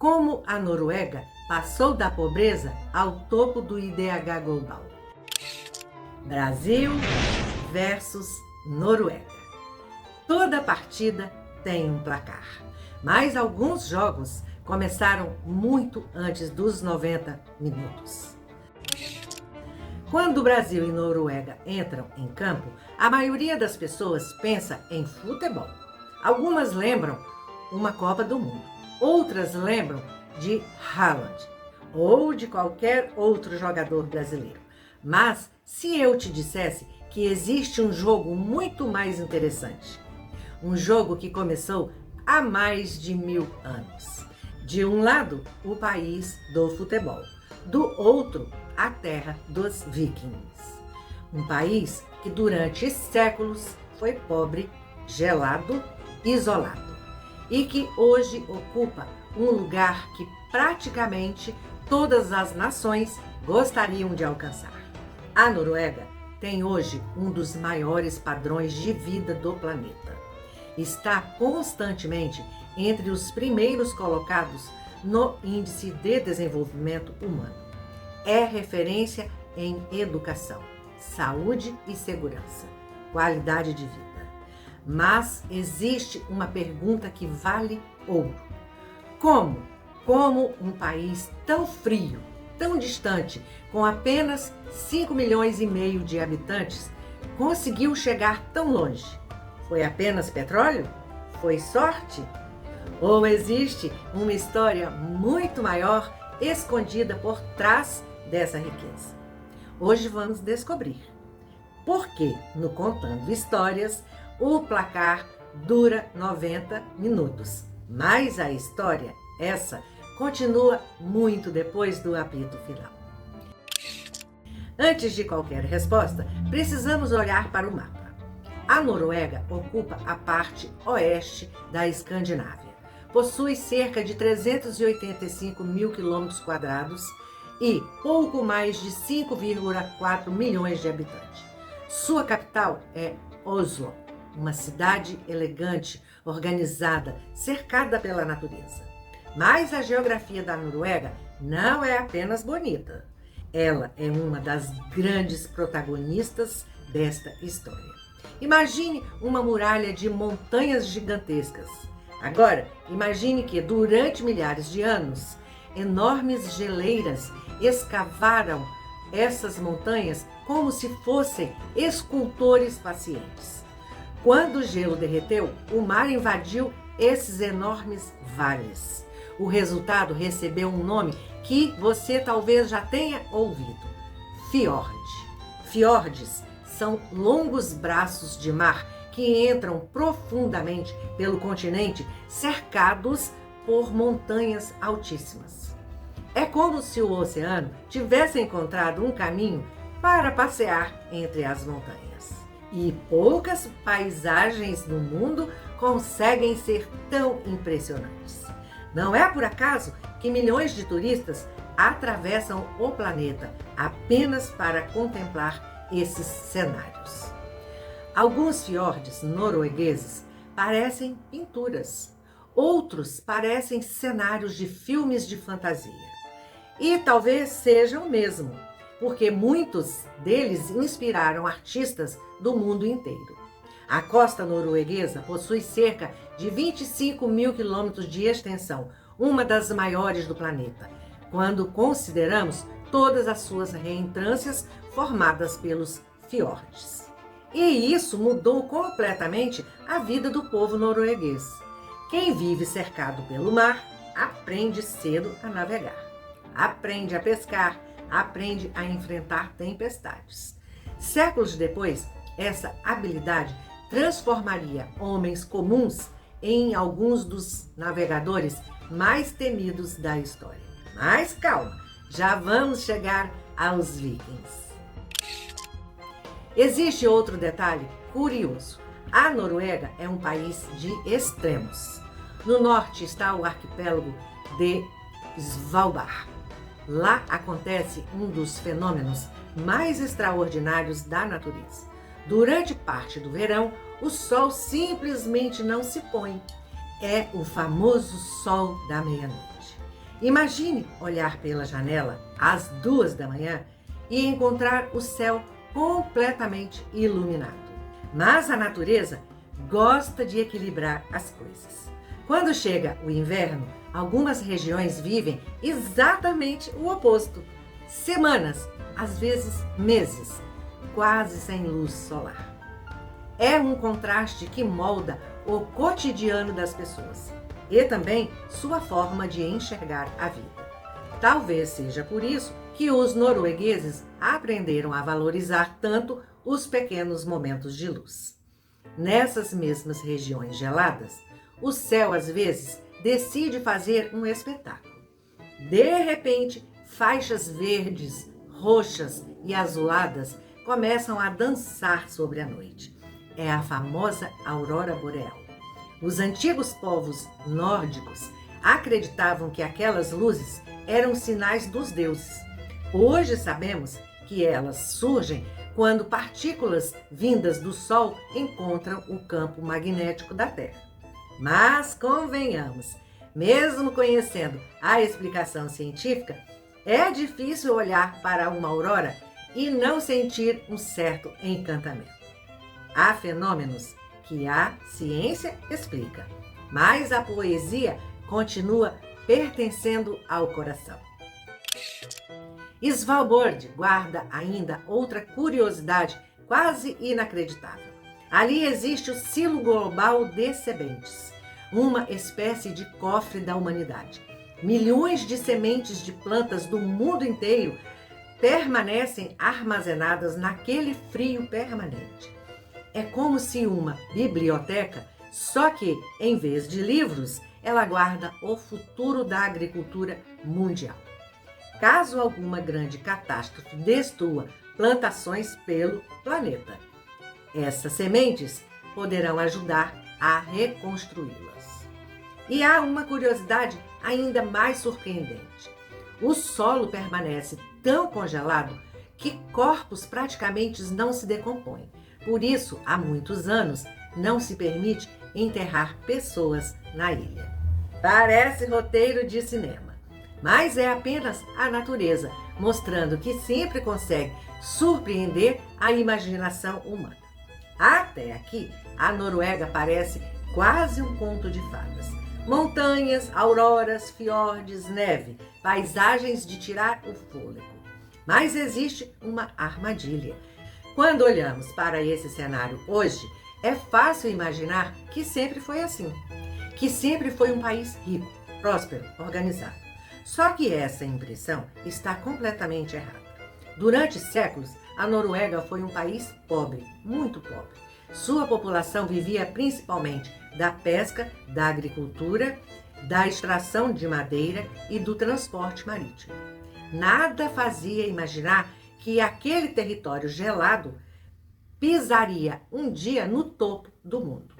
Como a Noruega passou da pobreza ao topo do IDH global. Brasil versus Noruega. Toda partida tem um placar, mas alguns jogos começaram muito antes dos 90 minutos. Quando Brasil e Noruega entram em campo, a maioria das pessoas pensa em futebol. Algumas lembram uma Copa do Mundo. Outras lembram de Haaland ou de qualquer outro jogador brasileiro. Mas se eu te dissesse que existe um jogo muito mais interessante, um jogo que começou há mais de 1000 anos. De um lado, o país do futebol, do outro, a terra dos vikings. Um país que durante séculos foi pobre, gelado, isolado. E que hoje ocupa um lugar que praticamente todas as nações gostariam de alcançar. A Noruega tem hoje um dos maiores padrões de vida do planeta. Está constantemente entre os primeiros colocados no Índice de Desenvolvimento Humano. É referência em educação, saúde e segurança, qualidade de vida. Mas existe uma pergunta que vale ouro. Como um país tão frio, tão distante, com apenas 5 milhões e meio de habitantes, conseguiu chegar tão longe? Foi apenas petróleo? Foi sorte? Ou existe uma história muito maior escondida por trás dessa riqueza? Hoje vamos descobrir. Porque no Contando Histórias, o placar dura 90 minutos, mas a história, essa, continua muito depois do apito final. Antes de qualquer resposta, precisamos olhar para o mapa. A Noruega ocupa a parte oeste da Escandinávia. Possui cerca de 385 mil quilômetros quadrados e pouco mais de 5,4 milhões de habitantes. Sua capital é Oslo, uma cidade elegante, organizada, cercada pela natureza. Mas a geografia da Noruega não é apenas bonita. Ela é uma das grandes protagonistas desta história. Imagine uma muralha de montanhas gigantescas. Agora, imagine que durante milhares de anos, enormes geleiras escavaram essas montanhas como se fossem escultores pacientes. Quando o gelo derreteu, o mar invadiu esses enormes vales. O resultado recebeu um nome que você talvez já tenha ouvido: fiord. Fiordes são longos braços de mar que entram profundamente pelo continente, cercados por montanhas altíssimas. É como se o oceano tivesse encontrado um caminho para passear entre as montanhas. E poucas paisagens no mundo conseguem ser tão impressionantes. Não é por acaso que milhões de turistas atravessam o planeta apenas para contemplar esses cenários. Alguns fiordes noruegueses parecem pinturas, outros parecem cenários de filmes de fantasia. E talvez sejam mesmo, porque muitos deles inspiraram artistas do mundo inteiro. A costa norueguesa possui cerca de 25 mil quilômetros de extensão, uma das maiores do planeta, quando consideramos todas as suas reentrâncias formadas pelos fiordes. E isso mudou completamente a vida do povo norueguês. Quem vive cercado pelo mar aprende cedo a navegar, aprende a pescar, aprende a enfrentar tempestades. Séculos depois, essa habilidade transformaria homens comuns em alguns dos navegadores mais temidos da história. Mas calma, já vamos chegar aos vikings. Existe outro detalhe curioso. A Noruega é um país de extremos. No norte está o arquipélago de Svalbard. Lá acontece um dos fenômenos mais extraordinários da natureza. Durante parte do verão, o sol simplesmente não se põe. É o famoso sol da meia-noite. Imagine olhar pela janela às 2 da manhã e encontrar o céu completamente iluminado. Mas a natureza gosta de equilibrar as coisas. Quando chega o inverno, algumas regiões vivem exatamente o oposto. Semanas, às vezes meses, quase sem luz solar. É um contraste que molda o cotidiano das pessoas e também sua forma de enxergar a vida. Talvez seja por isso que os noruegueses aprenderam a valorizar tanto os pequenos momentos de luz. Nessas mesmas regiões geladas, o céu às vezes decide fazer um espetáculo. De repente, faixas verdes, roxas e azuladas começam a dançar sobre a noite. É a famosa aurora boreal. Os antigos povos nórdicos acreditavam que aquelas luzes eram sinais dos deuses. Hoje sabemos que elas surgem quando partículas vindas do Sol encontram o campo magnético da Terra. Mas convenhamos, mesmo conhecendo a explicação científica, é difícil olhar para uma aurora e não sentir um certo encantamento. Há fenômenos que a ciência explica, mas a poesia continua pertencendo ao coração. Svalbard guarda ainda outra curiosidade quase inacreditável. Ali existe o Silo Global de Sementes, uma espécie de cofre da humanidade. Milhões de sementes de plantas do mundo inteiro permanecem armazenadas naquele frio permanente. É como se uma biblioteca, só que, em vez de livros, ela guarda o futuro da agricultura mundial. Caso alguma grande catástrofe destrua plantações pelo planeta, essas sementes poderão ajudar a reconstruí-las. E há uma curiosidade ainda mais surpreendente. O solo permanece tão congelado que corpos praticamente não se decompõem. Por isso, há muitos anos, não se permite enterrar pessoas na ilha. Parece roteiro de cinema, mas é apenas a natureza, mostrando que sempre consegue surpreender a imaginação humana. Até aqui, a Noruega parece quase um conto de fadas. Montanhas, auroras, fiordes, neve, paisagens de tirar o fôlego. Mas existe uma armadilha. Quando olhamos para esse cenário hoje, é fácil imaginar que sempre foi assim, que sempre foi um país rico, próspero, organizado. Só que essa impressão está completamente errada. Durante séculos, a Noruega foi um país pobre, muito pobre. Sua população vivia principalmente da pesca, da agricultura, da extração de madeira e do transporte marítimo. Nada fazia imaginar que aquele território gelado pisaria um dia no topo do mundo.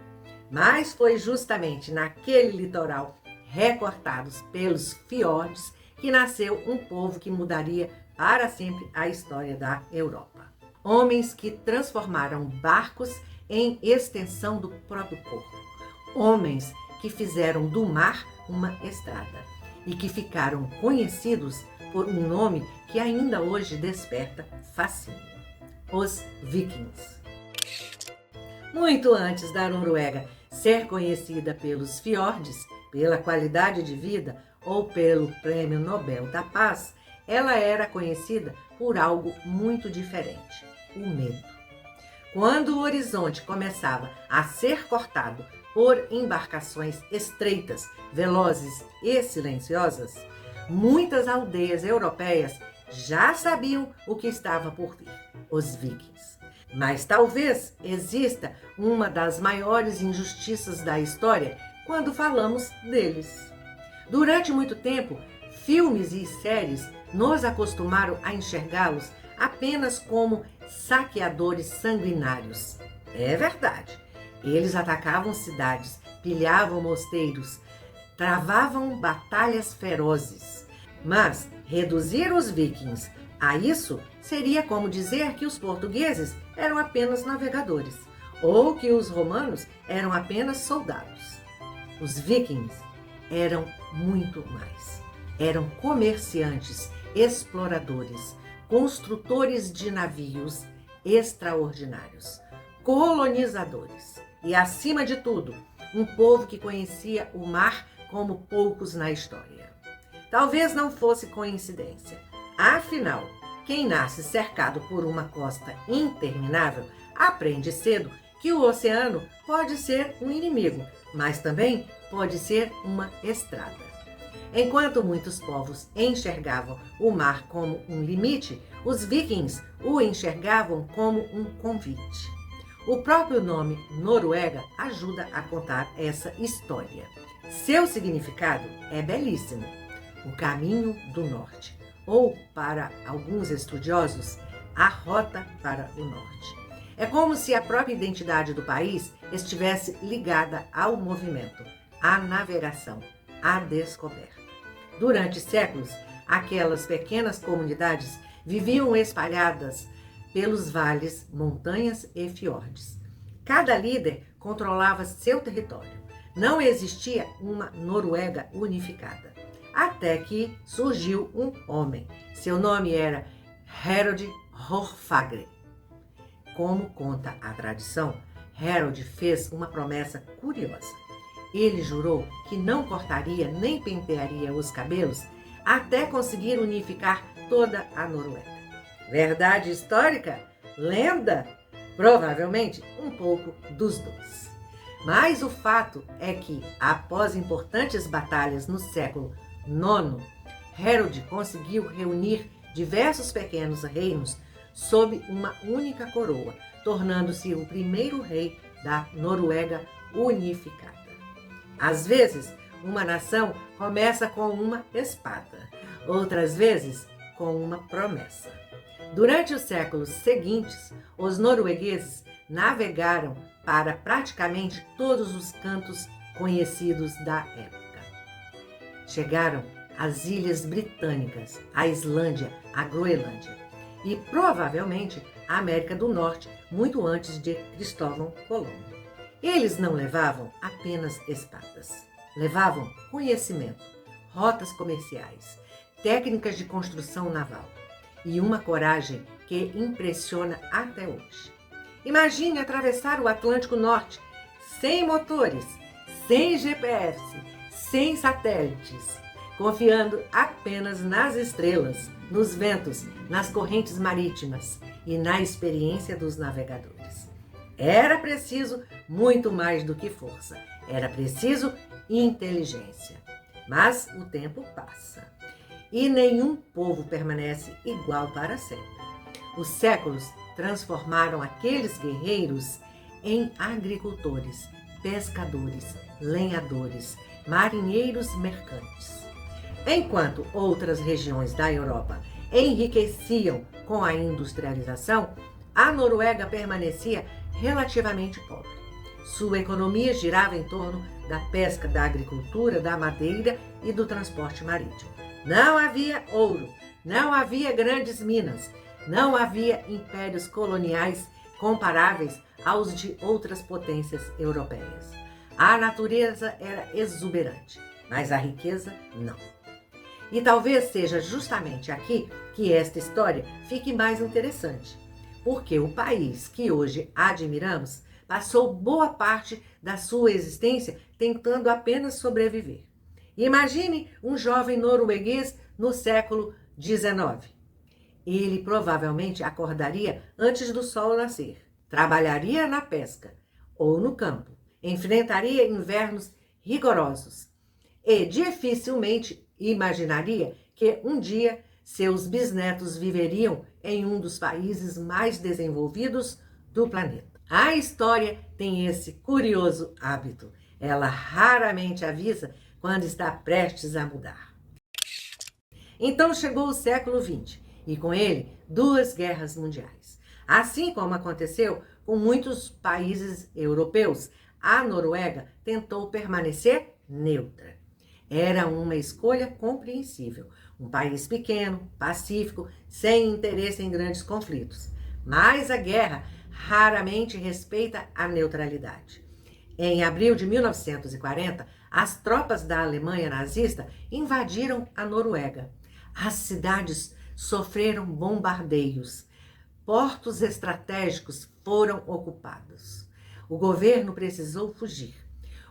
Mas foi justamente naquele litoral recortados pelos fiordes que nasceu um povo que mudaria para sempre a história da Europa. Homens que transformaram barcos em extensão do próprio corpo. Homens que fizeram do mar uma estrada e que ficaram conhecidos por um nome que ainda hoje desperta fascínio: os Vikings. Muito antes da Noruega ser conhecida pelos fiordes, pela qualidade de vida ou pelo Prêmio Nobel da Paz, ela era conhecida por algo muito diferente: o medo. Quando o horizonte começava a ser cortado por embarcações estreitas, velozes e silenciosas, muitas aldeias europeias já sabiam o que estava por vir: os vikings. Mas talvez exista uma das maiores injustiças da história quando falamos deles. Durante muito tempo, filmes e séries nos acostumaram a enxergá-los apenas como saqueadores sanguinários. É verdade, eles atacavam cidades, pilhavam mosteiros, travavam batalhas ferozes. Mas reduzir os vikings a isso seria como dizer que os portugueses eram apenas navegadores, ou que os romanos eram apenas soldados. Os vikings eram muito mais. Eram comerciantes, exploradores, construtores de navios extraordinários, colonizadores e, acima de tudo, um povo que conhecia o mar como poucos na história. Talvez não fosse coincidência. Afinal, quem nasce cercado por uma costa interminável aprende cedo que o oceano pode ser um inimigo, mas também pode ser uma estrada. Enquanto muitos povos enxergavam o mar como um limite, os vikings o enxergavam como um convite. O próprio nome Noruega ajuda a contar essa história. Seu significado é belíssimo: o caminho do norte, ou, para alguns estudiosos, a rota para o norte. É como se a própria identidade do país estivesse ligada ao movimento, à navegação, à descoberta. Durante séculos, aquelas pequenas comunidades viviam espalhadas pelos vales, montanhas e fiordes. Cada líder controlava seu território. Não existia uma Noruega unificada. Até que surgiu um homem. Seu nome era Harald Hårfagre. Como conta a tradição, Harald fez uma promessa curiosa. Ele jurou que não cortaria nem pentearia os cabelos até conseguir unificar toda a Noruega. Verdade histórica? Lenda? Provavelmente um pouco dos dois. Mas o fato é que, após importantes batalhas no século IX, Harald conseguiu reunir diversos pequenos reinos sob uma única coroa, tornando-se o primeiro rei da Noruega unificada. Às vezes, uma nação começa com uma espada, outras vezes com uma promessa. Durante os séculos seguintes, os noruegueses navegaram para praticamente todos os cantos conhecidos da época. Chegaram às Ilhas Britânicas, à Islândia, à Groenlândia e provavelmente à América do Norte, muito antes de Cristóvão Colombo. Eles não levavam apenas espadas, levavam conhecimento, rotas comerciais, técnicas de construção naval e uma coragem que impressiona até hoje. Imagine atravessar o Atlântico Norte sem motores, sem GPS, sem satélites, confiando apenas nas estrelas, nos ventos, nas correntes marítimas e na experiência dos navegadores. Era preciso muito mais do que força, era preciso inteligência. Mas o tempo passa e nenhum povo permanece igual para sempre. Os séculos transformaram aqueles guerreiros em agricultores, pescadores, lenhadores, marinheiros mercantes. Enquanto outras regiões da Europa enriqueciam com a industrialização, a Noruega permanecia relativamente pobre. Sua economia girava em torno da pesca, da agricultura, da madeira e do transporte marítimo. Não havia ouro, não havia grandes minas, não havia impérios coloniais comparáveis aos de outras potências europeias. A natureza era exuberante, mas a riqueza não. E talvez seja justamente aqui que esta história fique mais interessante, porque o país que hoje admiramos passou boa parte da sua existência tentando apenas sobreviver. Imagine um jovem norueguês no século XIX. Ele provavelmente acordaria antes do sol nascer, trabalharia na pesca ou no campo, enfrentaria invernos rigorosos e dificilmente imaginaria que um dia seus bisnetos viveriam em um dos países mais desenvolvidos do planeta. A história tem esse curioso hábito. Ela raramente avisa quando está prestes a mudar. Então chegou o século XX e com ele 2 guerras mundiais. Assim como aconteceu com muitos países europeus, a Noruega tentou permanecer neutra. Era uma escolha compreensível. Um país pequeno, pacífico, sem interesse em grandes conflitos. Mas a guerra raramente respeita a neutralidade. Em abril de 1940, as tropas da Alemanha nazista invadiram a Noruega. As cidades sofreram bombardeios. Portos estratégicos foram ocupados. O governo precisou fugir.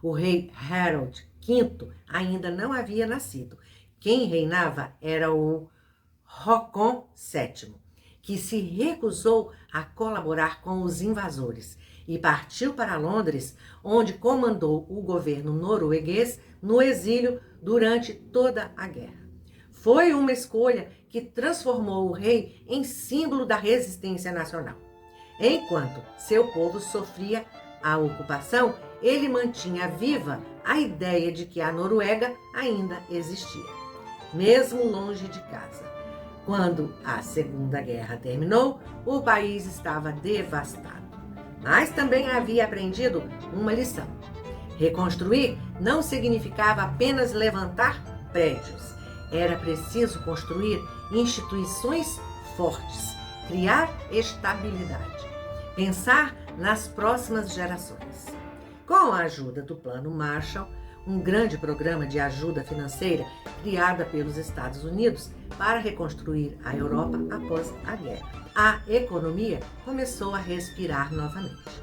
O rei Harald V ainda não havia nascido. Quem reinava era o Håkon VII, que se recusou a colaborar com os invasores e partiu para Londres, onde comandou o governo norueguês no exílio durante toda a guerra. Foi uma escolha que transformou o rei em símbolo da resistência nacional. Enquanto seu povo sofria a ocupação, ele mantinha viva a ideia de que a Noruega ainda existia, mesmo longe de casa. Quando a Segunda Guerra terminou, o país estava devastado. Mas também havia aprendido uma lição. Reconstruir não significava apenas levantar prédios. Era preciso construir instituições fortes, criar estabilidade, pensar nas próximas gerações. Com a ajuda do Plano Marshall, um grande programa de ajuda financeira criada pelos Estados Unidos para reconstruir a Europa após a guerra, a economia começou a respirar novamente.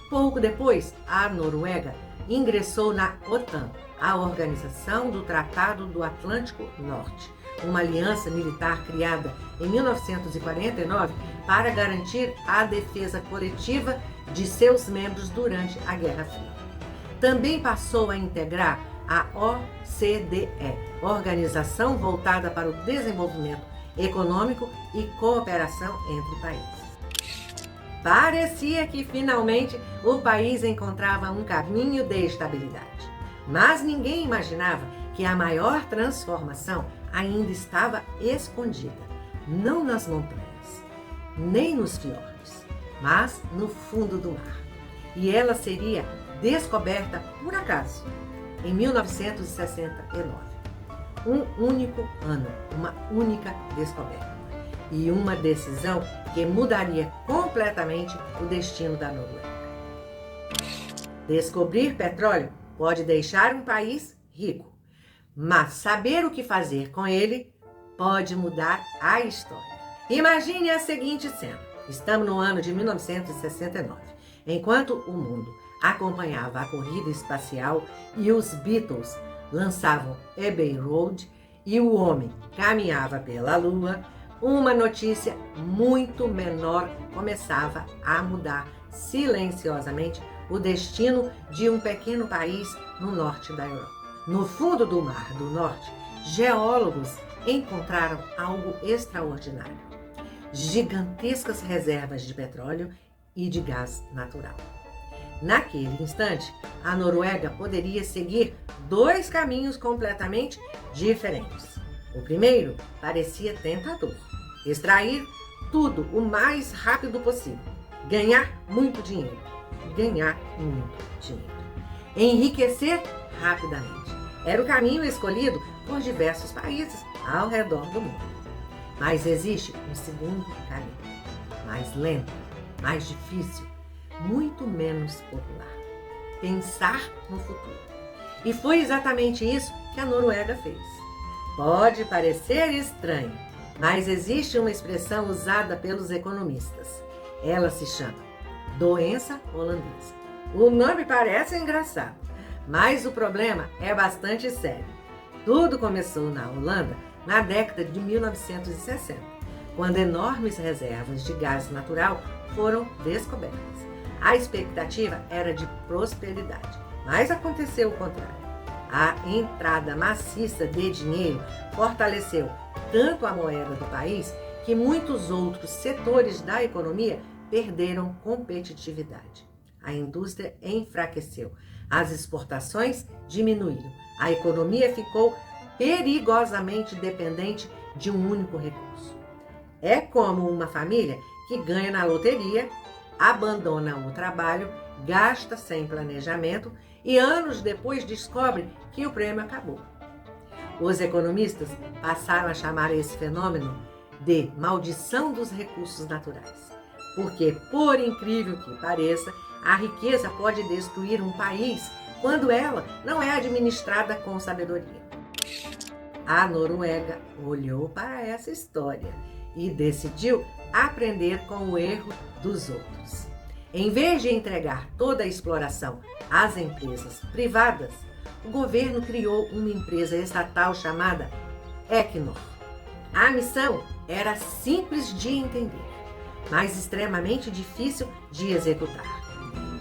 Pouco depois, a Noruega ingressou na OTAN, a Organização do Tratado do Atlântico Norte, uma aliança militar criada em 1949 para garantir a defesa coletiva de seus membros durante a Guerra Fria. Também passou a integrar a OCDE, organização voltada para o desenvolvimento econômico e cooperação entre países. Parecia que finalmente o país encontrava um caminho de estabilidade, mas ninguém imaginava que a maior transformação ainda estava escondida, não nas montanhas, nem nos fiordes, mas no fundo do mar. E ela seria descoberta por acaso, em 1969. Um único ano, uma única descoberta e uma decisão que mudaria completamente o destino da Noruega. Descobrir petróleo pode deixar um país rico, mas saber o que fazer com ele pode mudar a história. Imagine a seguinte cena. Estamos no ano de 1969, enquanto o mundo acompanhava a corrida espacial e os Beatles lançavam Abbey Road e o homem caminhava pela Lua, uma notícia muito menor começava a mudar silenciosamente o destino de um pequeno país no norte da Europa. No fundo do Mar do Norte, geólogos encontraram algo extraordinário: gigantescas reservas de petróleo e de gás natural. Naquele instante, a Noruega poderia seguir dois caminhos completamente diferentes. O primeiro parecia tentador: extrair tudo o mais rápido possível, ganhar muito dinheiro, enriquecer rapidamente. Era o caminho escolhido por diversos países ao redor do mundo. Mas existe um segundo caminho, mais lento, mais difícil, muito menos popular: pensar no futuro. E foi exatamente isso que a Noruega fez. Pode parecer estranho, mas existe uma expressão usada pelos economistas. Ela se chama doença holandesa. O nome parece engraçado, mas o problema é bastante sério. Tudo começou na Holanda na década de 1960, quando enormes reservas de gás natural foram descobertas. A expectativa era de prosperidade, mas aconteceu o contrário. A entrada maciça de dinheiro fortaleceu tanto a moeda do país que muitos outros setores da economia perderam competitividade. A indústria enfraqueceu, as exportações diminuíram, a economia ficou perigosamente dependente de um único recurso. É como uma família que ganha na loteria, abandona o trabalho, gasta sem planejamento e anos depois descobre que o prêmio acabou. Os economistas passaram a chamar esse fenômeno de maldição dos recursos naturais, porque, por incrível que pareça, A riqueza pode destruir um país quando ela não é administrada com sabedoria. A Noruega olhou para essa história e decidiu aprender com o erro dos outros. Em vez de entregar toda a exploração às empresas privadas, o governo criou uma empresa estatal chamada Equinor. A missão era simples de entender, mas extremamente difícil de executar.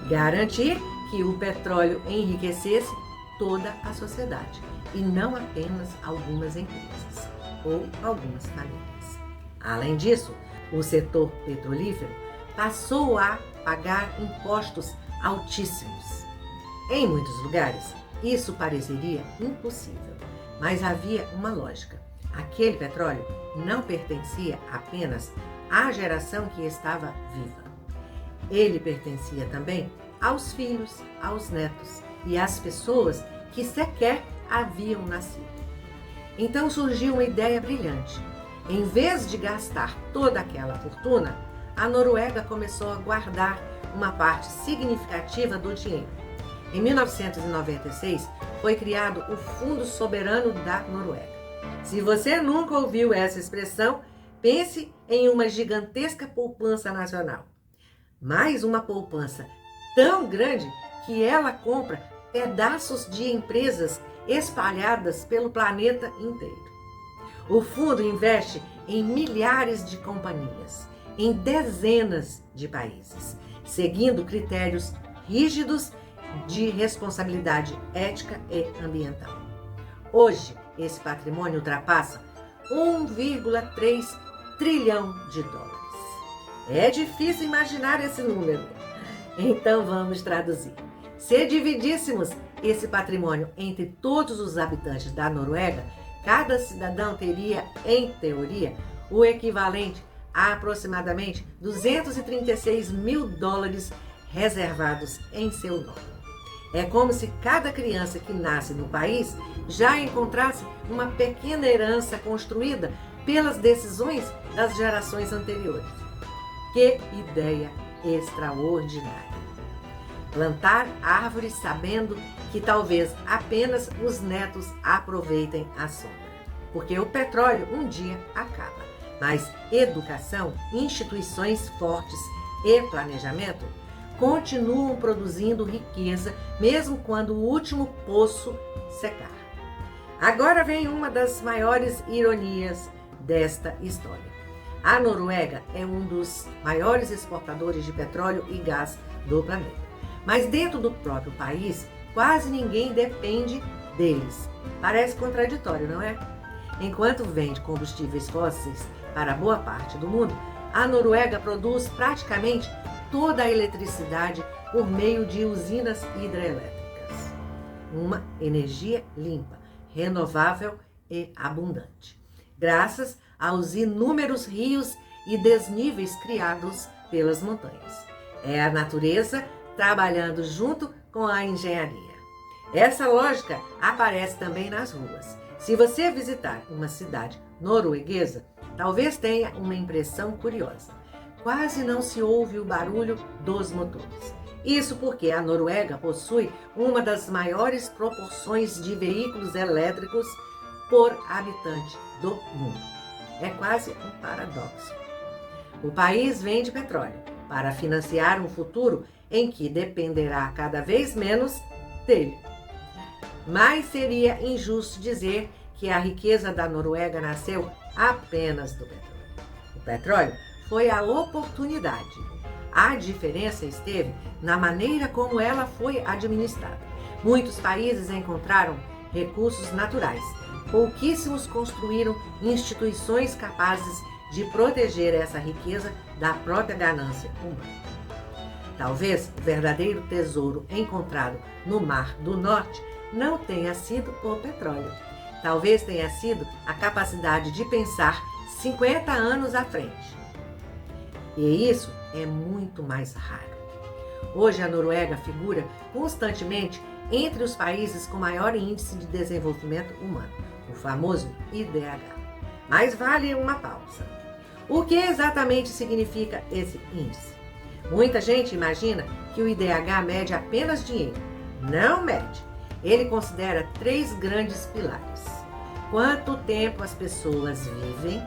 Garantir que o petróleo enriquecesse toda a sociedade e não apenas algumas empresas ou algumas famílias. Além disso, o setor petrolífero passou a pagar impostos altíssimos. Em muitos lugares, isso pareceria impossível, mas havia uma lógica. Aquele petróleo não pertencia apenas à geração que estava viva. Ele pertencia também aos filhos, aos netos e às pessoas que sequer haviam nascido. Então surgiu uma ideia brilhante. Em vez de gastar toda aquela fortuna, a Noruega começou a guardar uma parte significativa do dinheiro. Em 1996, foi criado o Fundo Soberano da Noruega. Se você nunca ouviu essa expressão, pense em uma gigantesca poupança nacional. Mas uma poupança tão grande que ela compra pedaços de empresas espalhadas pelo planeta inteiro. O fundo investe em milhares de companhias, em dezenas de países, seguindo critérios rígidos de responsabilidade ética e ambiental. Hoje, esse patrimônio ultrapassa 1,3 trilhão de dólares. É difícil imaginar esse número. Então vamos traduzir. Se dividíssemos esse patrimônio entre todos os habitantes da Noruega, cada cidadão teria, em teoria, o equivalente a aproximadamente 236 mil dólares reservados em seu nome. É como se cada criança que nasce no país já encontrasse uma pequena herança construída pelas decisões das gerações anteriores. Que ideia extraordinária! Plantar árvores sabendo que talvez apenas os netos aproveitem a sombra. Porque o petróleo um dia acaba. Mas educação, instituições fortes e planejamento continuam produzindo riqueza mesmo quando o último poço secar. Agora vem uma das maiores ironias desta história. A Noruega é um dos maiores exportadores de petróleo e gás do planeta. Mas dentro do próprio país, quase ninguém depende deles. Parece contraditório, não é? Enquanto vende combustíveis fósseis para boa parte do mundo, a Noruega produz praticamente toda a eletricidade por meio de usinas hidrelétricas. Uma energia limpa, renovável e abundante, graças aos inúmeros rios e desníveis criados pelas montanhas. É a natureza trabalhando junto com a engenharia. Essa lógica aparece também nas ruas. Se você visitar uma cidade norueguesa, talvez tenha uma impressão curiosa. Quase não se ouve o barulho dos motores. Isso porque a Noruega possui uma das maiores proporções de veículos elétricos por habitante do mundo. É quase um paradoxo. O país vende petróleo para financiar um futuro em que dependerá cada vez menos dele. Mas seria injusto dizer que a riqueza da Noruega nasceu apenas do petróleo. O petróleo foi a oportunidade. A diferença esteve na maneira como ela foi administrada. Muitos países encontraram recursos naturais. Pouquíssimos construíram instituições capazes de proteger essa riqueza da própria ganância humana. Talvez o verdadeiro tesouro encontrado no Mar do Norte não tenha sido o petróleo. Talvez tenha sido a capacidade de pensar 50 anos à frente. E isso é muito mais raro. Hoje a Noruega figura constantemente entre os países com maior índice de desenvolvimento humano, o famoso IDH. Mas vale uma pausa. O que exatamente significa esse índice? Muita gente imagina que o IDH mede apenas dinheiro. Não mede. Ele considera 3 grandes pilares: quanto tempo as pessoas vivem,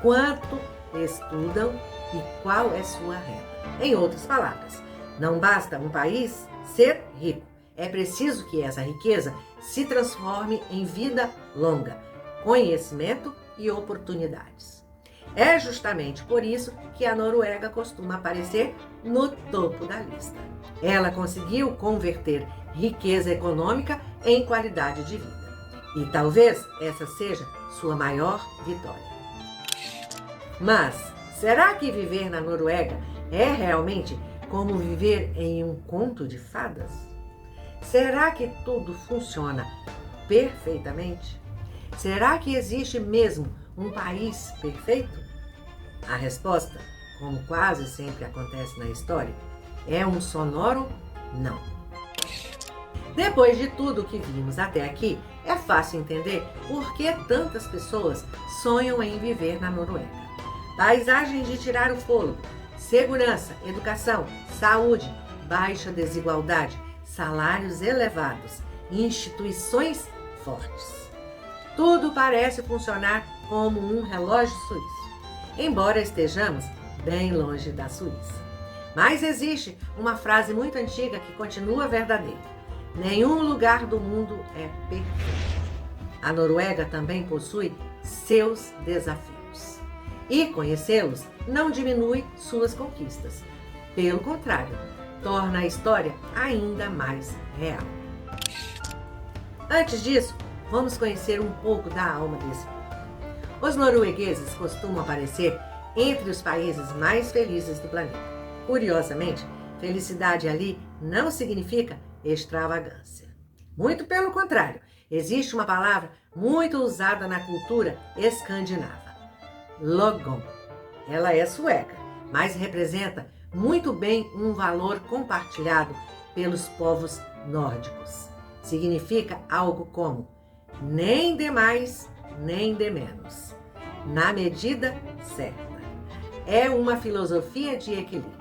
quanto estudam e qual é sua renda. Em outras palavras, não basta um país ser rico, é preciso que essa riqueza se transforme em vida longa, conhecimento e oportunidades. É justamente por isso que a Noruega costuma aparecer no topo da lista. Ela conseguiu converter riqueza econômica em qualidade de vida. E talvez essa seja sua maior vitória. Mas será que viver na Noruega é realmente como viver em um conto de fadas? Será que tudo funciona perfeitamente? Será que existe mesmo um país perfeito? A resposta, como quase sempre acontece na história, é um sonoro não. Depois de tudo que vimos até aqui, é fácil entender por que tantas pessoas sonham em viver na Noruega. Paisagens de tirar o fôlego, segurança, educação, saúde, baixa desigualdade, salários elevados, instituições fortes. Tudo parece funcionar como um relógio suíço, embora estejamos bem longe da Suíça. Mas existe uma frase muito antiga que continua verdadeira: nenhum lugar do mundo é perfeito. A Noruega também possui seus desafios. E conhecê-los não diminui suas conquistas. Pelo contrário, torna a história ainda mais real. Antes disso, vamos conhecer um pouco da alma desse povo. Os noruegueses costumam aparecer entre os países mais felizes do planeta. Curiosamente, felicidade ali não significa extravagância. Muito pelo contrário, existe uma palavra muito usada na cultura escandinava: logom. Ela é sueca, mas representa muito bem um valor compartilhado pelos povos nórdicos. Significa algo como nem de mais, nem de menos, na medida certa. É uma filosofia de equilíbrio.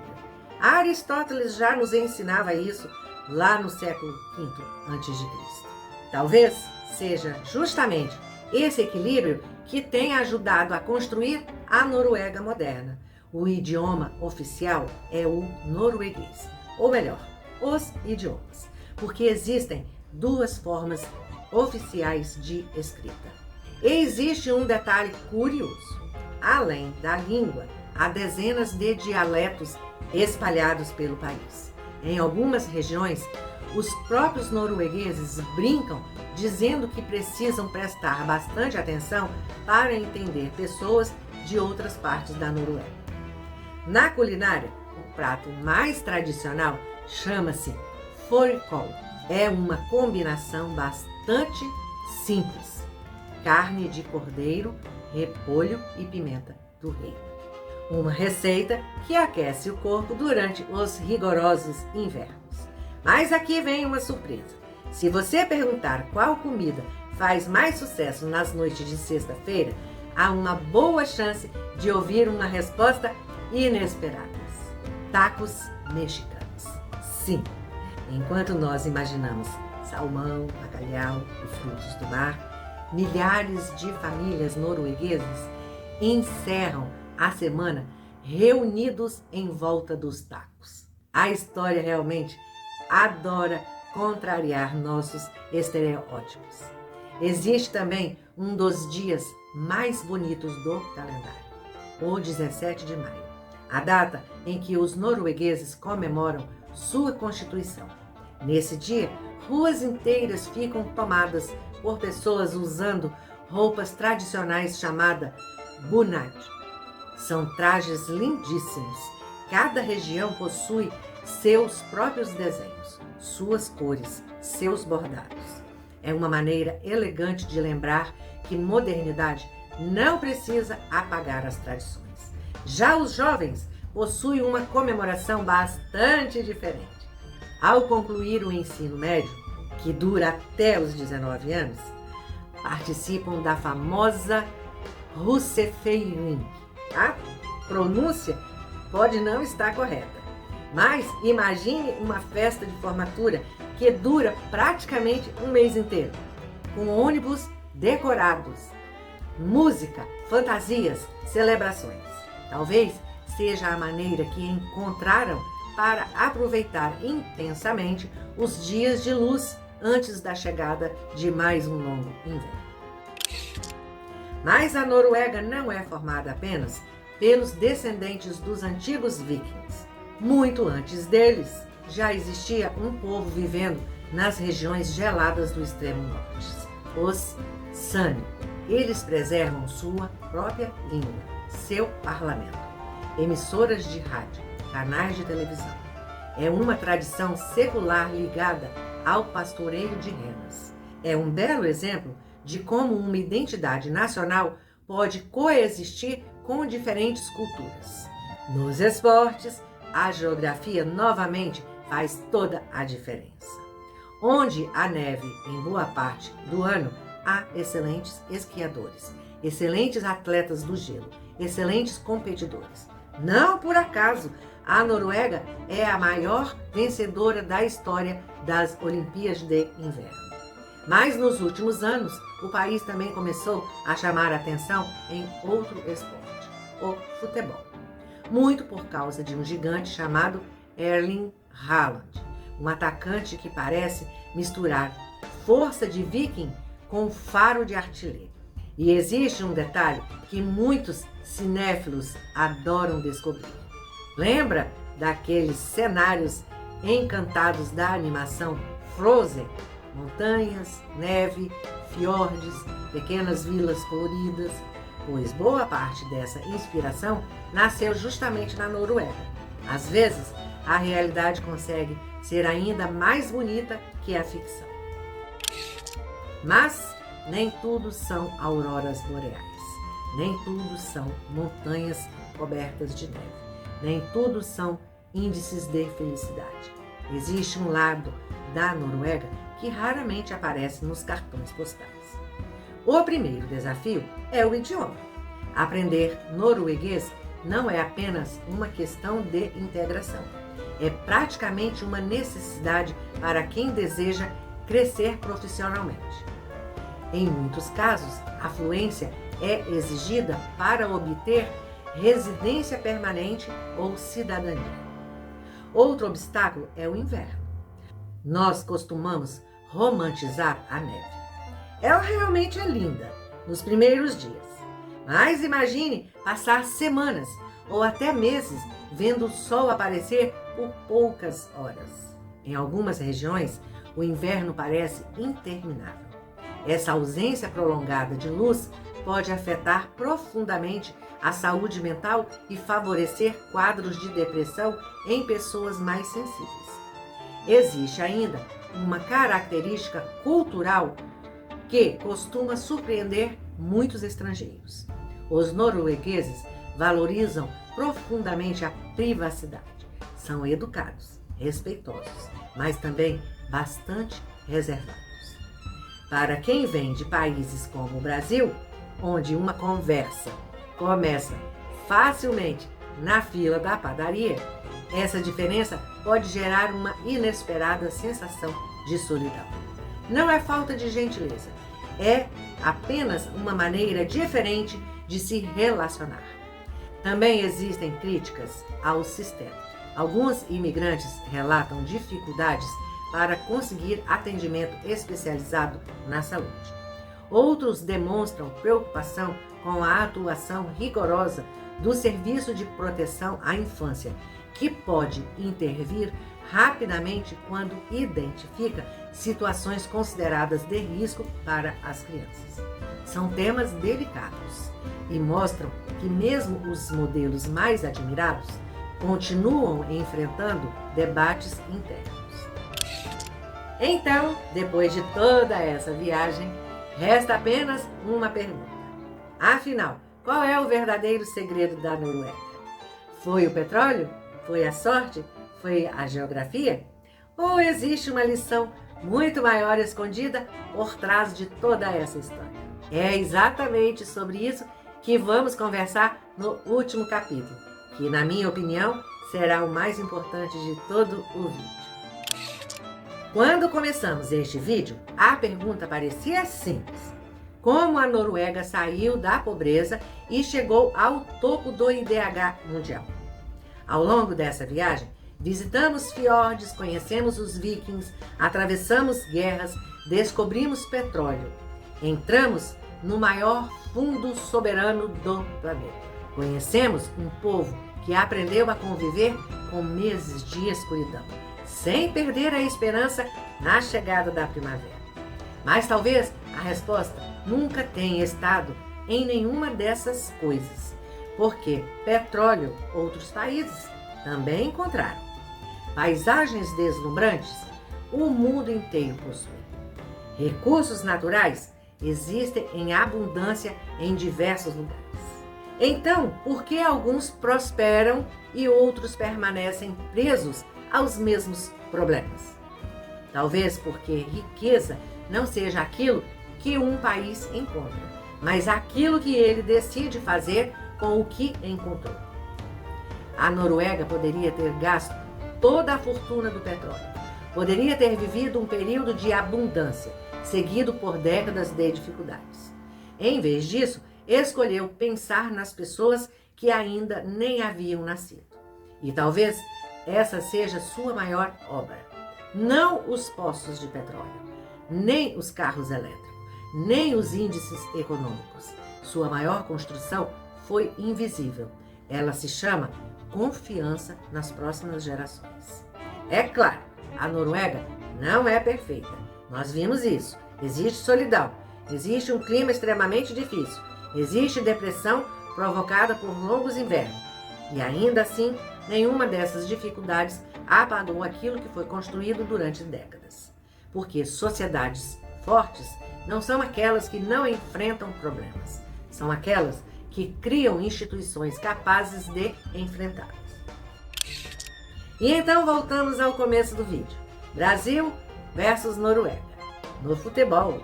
Aristóteles já nos ensinava isso lá no século V a.C. Talvez seja justamente esse equilíbrio que tenha ajudado a construir a Noruega moderna. O idioma oficial é o norueguês, ou melhor, os idiomas, porque existem 2 formas oficiais de escrita. E existe um detalhe curioso: além da língua, há dezenas de dialetos espalhados pelo país. Em algumas regiões, os próprios noruegueses brincam dizendo que precisam prestar bastante atenção para entender pessoas de outras partes da Noruega. Na culinária, o prato mais tradicional chama-se fårikål. É uma combinação bastante simples: carne de cordeiro, repolho e pimenta do reino. Uma receita que aquece o corpo durante os rigorosos invernos. Mas aqui vem uma surpresa. Se você perguntar qual comida faz mais sucesso nas noites de sexta-feira, há uma boa chance de ouvir uma resposta inesperada: tacos mexicanos. Sim, enquanto nós imaginamos salmão, bacalhau e frutos do mar, milhares de famílias norueguesas encerram a semana reunidos em volta dos tacos. A história realmente adora contrariar nossos estereótipos. Existe também um dos dias mais bonitos do calendário, o 17 de maio, a data em que os noruegueses comemoram sua Constituição. Nesse dia, ruas inteiras ficam tomadas por pessoas usando roupas tradicionais chamadas bunad. São trajes lindíssimos. Cada região possui seus próprios desenhos, suas cores, seus bordados. É uma maneira elegante de lembrar que modernidade não precisa apagar as tradições. Já os jovens possuem uma comemoração bastante diferente. Ao concluir o ensino médio, que dura até os 19 anos, participam da famosa Russefeiring. A pronúncia pode não estar correta, Mas imagine uma festa de formatura que dura praticamente um mês inteiro, com ônibus decorados, música, fantasias, celebrações. Talvez seja a maneira que encontraram para aproveitar intensamente os dias de luz antes da chegada de mais um longo inverno. Mas a Noruega não é formada apenas pelos descendentes dos antigos vikings. Muito antes deles, já existia um povo vivendo nas regiões geladas do extremo norte, os Sami. Eles preservam sua própria língua, seu parlamento, emissoras de rádio, canais de televisão. É uma tradição secular ligada ao pastoreio de renas. É um belo exemplo de como uma identidade nacional pode coexistir com diferentes culturas. Nos esportes, a geografia novamente faz toda a diferença. Onde há neve em boa parte do ano, há excelentes esquiadores, excelentes atletas do gelo, excelentes competidores. Não por acaso, a Noruega é a maior vencedora da história das Olimpíadas de Inverno. Mas nos últimos anos, o país também começou a chamar a atenção em outro esporte, o futebol. Muito por causa de um gigante chamado Erling Haaland, um atacante que parece misturar força de viking com faro de artilheiro. E existe um detalhe que muitos cinéfilos adoram descobrir. Lembra daqueles cenários encantados da animação Frozen? Montanhas, neve, fiordes, pequenas vilas coloridas, pois boa parte dessa inspiração nasceu justamente na Noruega. Às vezes, a realidade consegue ser ainda mais bonita que a ficção. Mas nem tudo são auroras boreais, nem tudo são montanhas cobertas de neve, nem tudo são índices de felicidade. Existe um lado da Noruega que raramente aparece nos cartões postais. O primeiro desafio é o idioma. Aprender norueguês não é apenas uma questão de integração. É praticamente uma necessidade para quem deseja crescer profissionalmente. Em muitos casos, a fluência é exigida para obter residência permanente ou cidadania. Outro obstáculo é o inverno. Nós costumamos romantizar a neve. Ela realmente é linda nos primeiros dias, mas imagine passar semanas ou até meses vendo o sol aparecer por poucas horas. Em algumas regiões, o inverno parece interminável. Essa ausência prolongada de luz pode afetar profundamente a saúde mental e favorecer quadros de depressão em pessoas mais sensíveis. Existe ainda uma característica cultural que costuma surpreender muitos estrangeiros. Os noruegueses valorizam profundamente a privacidade. São educados, respeitosos, mas também bastante reservados. Para quem vem de países como o Brasil, onde uma conversa começa facilmente na fila da padaria, essa diferença pode gerar uma inesperada sensação de solidão. Não é falta de gentileza, é apenas uma maneira diferente de se relacionar. Também existem críticas ao sistema. Alguns imigrantes relatam dificuldades para conseguir atendimento especializado na saúde. Outros demonstram preocupação com a atuação rigorosa do Serviço de Proteção à Infância, que pode intervir rapidamente quando identifica situações consideradas de risco para as crianças. São temas delicados e mostram que mesmo os modelos mais admirados continuam enfrentando debates internos. Então, depois de toda essa viagem, resta apenas uma pergunta. Afinal, qual é o verdadeiro segredo da Noruega? Foi o petróleo? Foi a sorte? Foi a geografia? Ou existe uma lição muito maior escondida por trás de toda essa história? É exatamente sobre isso que vamos conversar no último capítulo, que, na minha opinião, será o mais importante de todo o vídeo. Quando começamos este vídeo, a pergunta parecia simples: como a Noruega saiu da pobreza e chegou ao topo do IDH mundial? Ao longo dessa viagem, visitamos fiordes, conhecemos os vikings, atravessamos guerras, descobrimos petróleo, entramos no maior fundo soberano do planeta. Conhecemos um povo que aprendeu a conviver com meses de escuridão, sem perder a esperança na chegada da primavera. Mas talvez a resposta nunca tenha estado em nenhuma dessas coisas, porque petróleo outros países também encontraram. Paisagens deslumbrantes o mundo inteiro possui. Recursos naturais existem em abundância em diversos lugares. Então, por que alguns prosperam e outros permanecem presos aos mesmos problemas? Talvez porque riqueza não seja aquilo que um país encontra, mas aquilo que ele decide fazer com o que encontrou. A Noruega poderia ter gasto toda a fortuna do petróleo, poderia ter vivido um período de abundância, seguido por décadas de dificuldades. Em vez disso, escolheu pensar nas pessoas que ainda nem haviam nascido. E talvez essa seja sua maior obra. Não os poços de petróleo, nem os carros elétricos, nem os índices econômicos. Sua maior construção foi invisível. Ela se chama confiança nas próximas gerações. É claro, a Noruega não é perfeita. Nós vimos isso. Existe solidão, existe um clima extremamente difícil, existe depressão provocada por longos invernos. E ainda assim, nenhuma dessas dificuldades apagou aquilo que foi construído durante décadas. Porque sociedades fortes não são aquelas que não enfrentam problemas, são aquelas que criam instituições capazes de enfrentá-los. E então voltamos ao começo do vídeo. Brasil versus Noruega. No futebol,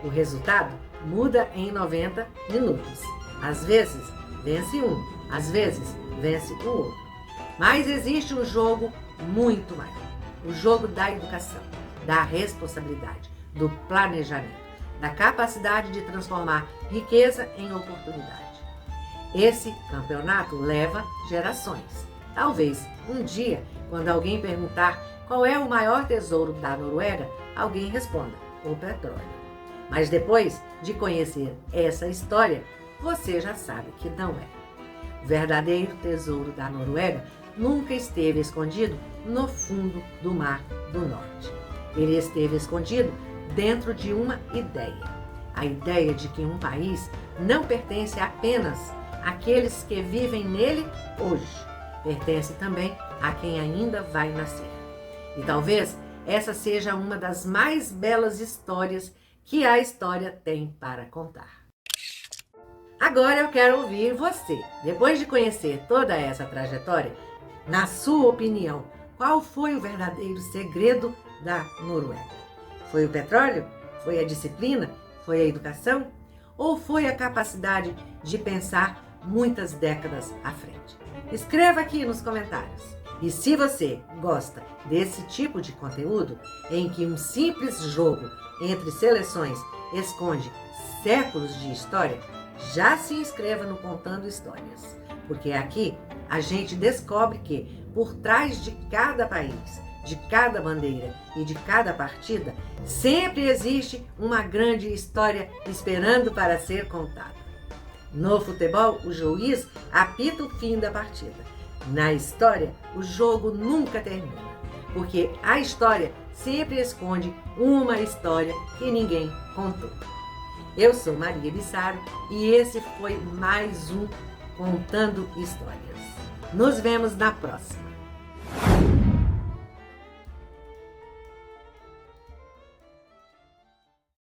o resultado muda em 90 minutos. Às vezes vence um, às vezes vence o outro. Mas existe um jogo muito maior. O jogo da educação, da responsabilidade, do planejamento, da capacidade de transformar riqueza em oportunidade. Esse campeonato leva gerações. Talvez um dia, quando alguém perguntar qual é o maior tesouro da Noruega, alguém responda: o petróleo. Mas depois de conhecer essa história, você já sabe que não é. O verdadeiro tesouro da Noruega nunca esteve escondido no fundo do Mar do Norte. Ele esteve escondido dentro de uma ideia. A ideia de que um país não pertence apenas àqueles que vivem nele hoje. Pertence também a quem ainda vai nascer. E talvez essa seja uma das mais belas histórias que a história tem para contar. Agora eu quero ouvir você. Depois de conhecer toda essa trajetória, na sua opinião, qual foi o verdadeiro segredo da Noruega? Foi o petróleo? Foi a disciplina? Foi a educação? Ou foi a capacidade de pensar muitas décadas à frente? Escreva aqui nos comentários. E se você gosta desse tipo de conteúdo, em que um simples jogo entre seleções esconde séculos de história, já se inscreva no Contando Histórias. Porque aqui a gente descobre que, por trás de cada país, de cada bandeira e de cada partida, sempre existe uma grande história esperando para ser contada. No futebol, o juiz apita o fim da partida. Na história, o jogo nunca termina, porque a história sempre esconde uma história que ninguém contou. Eu sou Maria Bissaro e esse foi mais um Contando Histórias. Nos vemos na próxima.